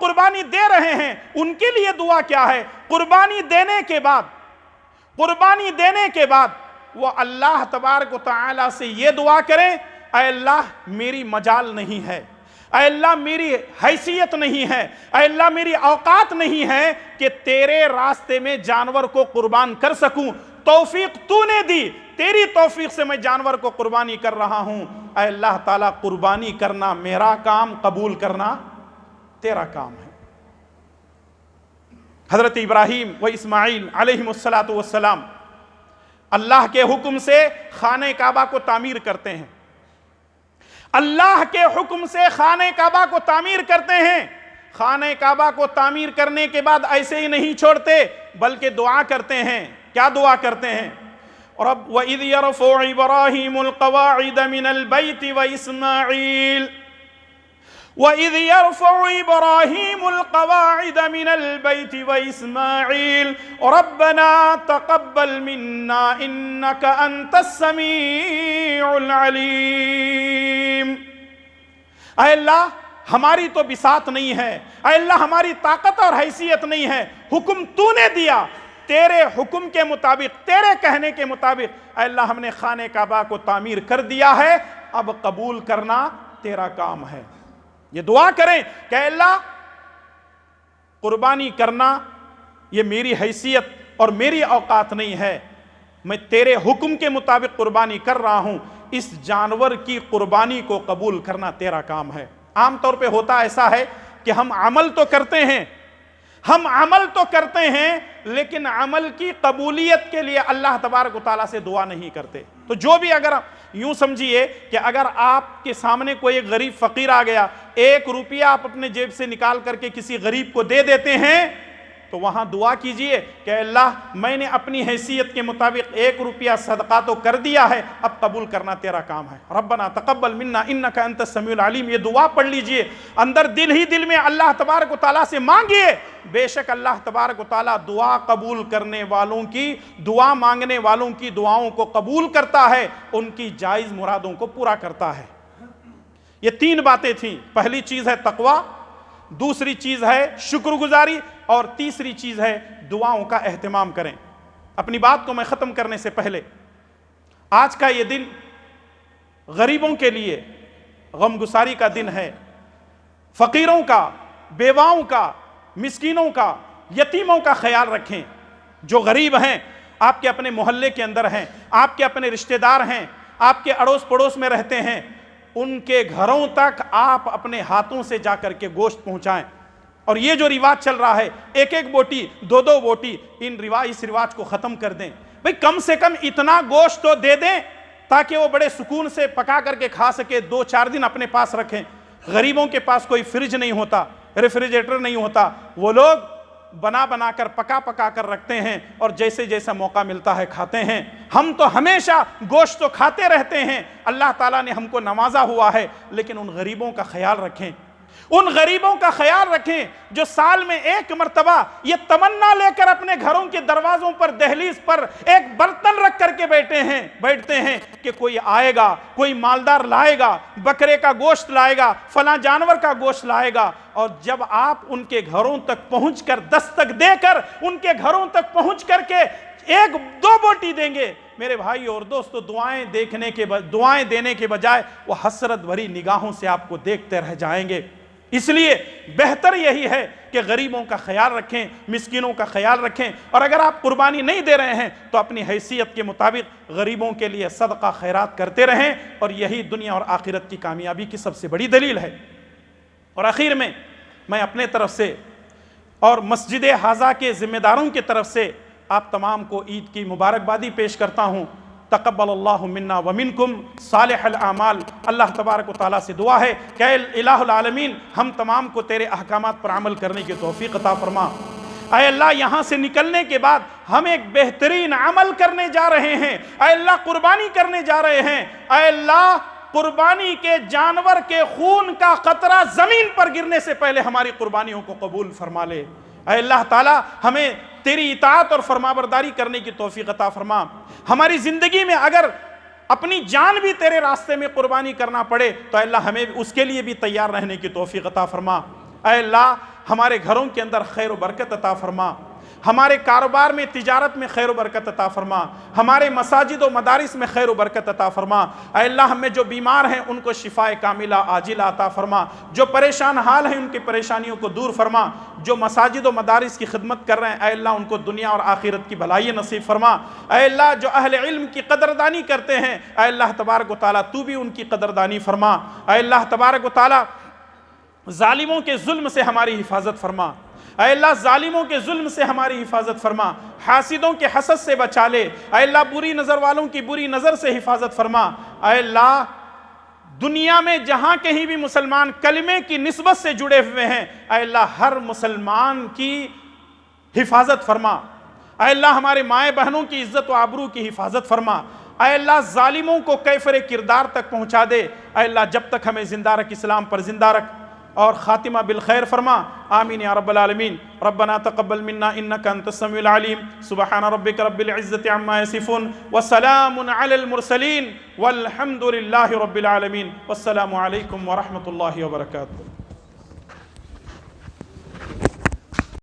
قربانی دے رہے ہیں ان کے لیے دعا کیا ہے؟ قربانی دینے کے بعد وہ اللہ تبارک و تعالی سے یہ دعا کریں، اے اللہ میری مجال نہیں ہے، اے اللہ میری حیثیت نہیں ہے، اے اللہ میری اوقات نہیں ہے کہ تیرے راستے میں جانور کو قربان کر سکوں، توفیق تو نے دی، تیری توفیق سے میں جانور کو قربانی کر رہا ہوں، اے اللہ تعالیٰ قربانی کرنا میرا کام، قبول کرنا تیرا کام ہے۔ حضرت ابراہیم و اسماعیل علیہم السلام اللہ کے حکم سے خانہ کعبہ کو تعمیر کرتے ہیں، اللہ کے حکم سے خانہ کعبہ کو تعمیر کرتے ہیں۔ خانہ کعبہ کو تعمیر کرنے کے بعد ایسے ہی نہیں چھوڑتے بلکہ دعا کرتے ہیں۔ کیا دعا کرتے ہیں؟ رب وَإِذْ يَرْفَعُ إِبْرَاهِيمُ الْقَوَاعِدَ مِنَ الْبَيْتِ وَإِسْمَاعِيلُ وَإِذْ يَرْفَعُ إِبْرَاهِيمُ الْقَوَاعِدَ مِنَ الْبَيْتِ وَإِسْمَاعِيلُ رَبَّنَا تَقَبَّلْ مِنَّا إِنَّكَ أَنْتَ السَّمِيعُ الْعَلِيمُ۔ اے اللہ ہماری تو بساط نہیں ہے، اے اللہ ہماری طاقت اور حیثیت نہیں ہے، حکم تو نے دیا، تیرے حکم کے مطابق، تیرے کہنے کے مطابق اے اللہ ہم نے خانہ کعبہ کو تعمیر کر دیا ہے، اب قبول کرنا تیرا کام ہے۔ یہ دعا کریں کہ اے اللہ قربانی کرنا یہ میری حیثیت اور میری اوقات نہیں ہے، میں تیرے حکم کے مطابق قربانی کر رہا ہوں، اس جانور کی قربانی کو قبول کرنا تیرا کام ہے۔ عام طور پہ ہوتا ایسا ہے کہ ہم عمل تو کرتے ہیں لیکن عمل کی قبولیت کے لیے اللہ تبارک و تعالیٰ سے دعا نہیں کرتے۔ تو جو بھی اگر یوں سمجھیے کہ اگر آپ کے سامنے کوئی ایک غریب فقیر آ گیا، 1 روپیہ آپ اپنے جیب سے نکال کر کے کسی غریب کو دے دیتے ہیں تو وہاں دعا کیجئے کہ اللہ میں نے اپنی حیثیت کے مطابق 1 روپیہ صدقہ تو کر دیا ہے، اب قبول کرنا تیرا کام ہے۔ ربنا تقبل منا انک انت السمیع العلیم، یہ دعا پڑھ لیجئے، اندر دل میں اللہ تبارک و تعالیٰ سے مانگیے، بے شک اللہ تبارک و تعالیٰ دعا قبول کرنے والوں کی، دعا مانگنے والوں کی دعاؤں کو قبول کرتا ہے، ان کی جائز مرادوں کو پورا کرتا ہے۔ یہ 3 باتیں تھیں، پہلی چیز ہے تقوی، دوسری چیز ہے شکر گزاری، اور تیسری چیز ہے دعاؤں کا اہتمام کریں۔ اپنی بات کو میں ختم کرنے سے پہلے، آج کا یہ دن غریبوں کے لیے غمگساری کا دن ہے، فقیروں کا، بیواؤں کا، مسکینوں کا، یتیموں کا خیال رکھیں۔ جو غریب ہیں، آپ کے اپنے محلے کے اندر ہیں، آپ کے اپنے رشتہ دار ہیں، آپ کے اڑوس پڑوس میں رہتے ہیں، ان کے گھروں تک آپ اپنے ہاتھوں سے جا کر کے گوشت پہنچائیں۔ اور یہ جو رواج چل رہا ہے 1 بوٹی 2 بوٹی، اس رواج کو ختم کر دیں۔ بھئی کم سے کم اتنا گوشت تو دے دیں تاکہ وہ بڑے سکون سے پکا کر کے کھا سکے، 2-4 دن اپنے پاس رکھیں۔ غریبوں کے پاس کوئی فریج نہیں ہوتا، ریفریجریٹر نہیں ہوتا، وہ لوگ بنا کر پکا کر رکھتے ہیں اور جیسا موقع ملتا ہے کھاتے ہیں۔ ہم تو ہمیشہ گوشت تو کھاتے رہتے ہیں، اللہ تعالیٰ نے ہم کو نوازا ہوا ہے، لیکن ان غریبوں کا خیال رکھیں، ان غریبوں کا خیال رکھیں جو سال میں 1 مرتبہ یہ تمنا لے کر اپنے گھروں کے دروازوں پر، دہلیز پر ایک برتن رکھ کر کے بیٹھتے ہیں کہ کوئی آئے گا، کوئی مالدار لائے گا، بکرے کا گوشت لائے گا، فلاں جانور کا گوشت لائے گا، اور جب آپ ان کے گھروں تک پہنچ کر دستک دے کر ان کے گھروں تک پہنچ کر کے 1-2 بوٹی دیں گے، میرے بھائی اور دوستو، دعائیں دینے کے بجائے وہ حسرت بھری نگاہوں سے آپ کو دیکھتے رہ جائیں گے۔ اس لیے بہتر یہی ہے کہ غریبوں کا خیال رکھیں، مسکینوں کا خیال رکھیں، اور اگر آپ قربانی نہیں دے رہے ہیں تو اپنی حیثیت کے مطابق غریبوں کے لیے صدقہ خیرات کرتے رہیں، اور یہی دنیا اور آخرت کی کامیابی کی سب سے بڑی دلیل ہے۔ اور آخر میں اپنے طرف سے اور مسجد حاضہ کے ذمہ داروں کی طرف سے آپ تمام کو عید کی مبارکبادی پیش کرتا ہوں۔ تقبل اللہ منا ومنکم صالح الاعمال۔ اللہ تبارک و تعالیٰ سے دعا ہے کہ اے الہ العالمین ہم تمام کو تیرے احکامات پر عمل کرنے کی توفیق عطا فرما۔ اے اللہ یہاں سے نکلنے کے بعد ہم ایک بہترین عمل کرنے جا رہے ہیں، اے اللہ قربانی کرنے جا رہے ہیں، اے اللہ قربانی کے جانور کے خون کا قطرہ زمین پر گرنے سے پہلے ہماری قربانیوں کو قبول فرما لے۔ اے اللہ تعالیٰ ہمیں تیری اطاعت اور فرمانبرداری کرنے کی توفیق عطا فرما۔ ہماری زندگی میں اگر اپنی جان بھی تیرے راستے میں قربانی کرنا پڑے تو اے اللہ ہمیں اس کے لیے بھی تیار رہنے کی توفیق عطا فرما۔ اے اللہ ہمارے گھروں کے اندر خیر و برکت عطا فرما، ہمارے کاروبار میں تجارت میں خیر و برکت عطا فرما، ہمارے مساجد و مدارس میں خیر و برکت عطا فرما۔ اے اللہ ہم میں جو بیمار ہیں ان کو شفاء کاملہ عاجلہ عطا فرما، جو پریشان حال ہیں ان کی پریشانیوں کو دور فرما، جو مساجد و مدارس کی خدمت کر رہے ہیں اے اللہ ان کو دنیا اور آخرت کی بھلائی نصیب فرما۔ اے اللہ جو اہل علم کی قدردانی کرتے ہیں اے اللہ تبارک و تعالیٰ تو بھی ان کی قدردانی فرما۔ اے اللہ تبارک و تعالیٰ ظالموں کے ظلم سے ہماری حفاظت فرما، اے اللہ ظالموں کے ظلم سے ہماری حفاظت فرما، حاسدوں کے حسد سے بچا لے، اے اللہ بری نظر والوں کی بری نظر سے حفاظت فرما۔ اے اللہ دنیا میں جہاں کہیں بھی مسلمان کلمے کی نسبت سے جڑے ہوئے ہیں اے اللہ ہر مسلمان کی حفاظت فرما۔ اے اللہ ہمارے مائیں بہنوں کی عزت و آبرو کی حفاظت فرما۔ اے اللہ ظالموں کو کیفر کردار تک پہنچا دے، اے اللہ جب تک ہمیں زندہ رکھ اسلام پر زندہ رکھ اور خاتمہ بالخیر فرما۔ آمین یا رب العالمین۔ ربنا تقبل منا انک انت السمیع العلیم۔ سبحان ربک رب العزة عما یصفون وسلام علی المرسلین والحمد للہ رب العالمین۔ والسلام علیکم ورحمۃ اللہ وبرکاتہ۔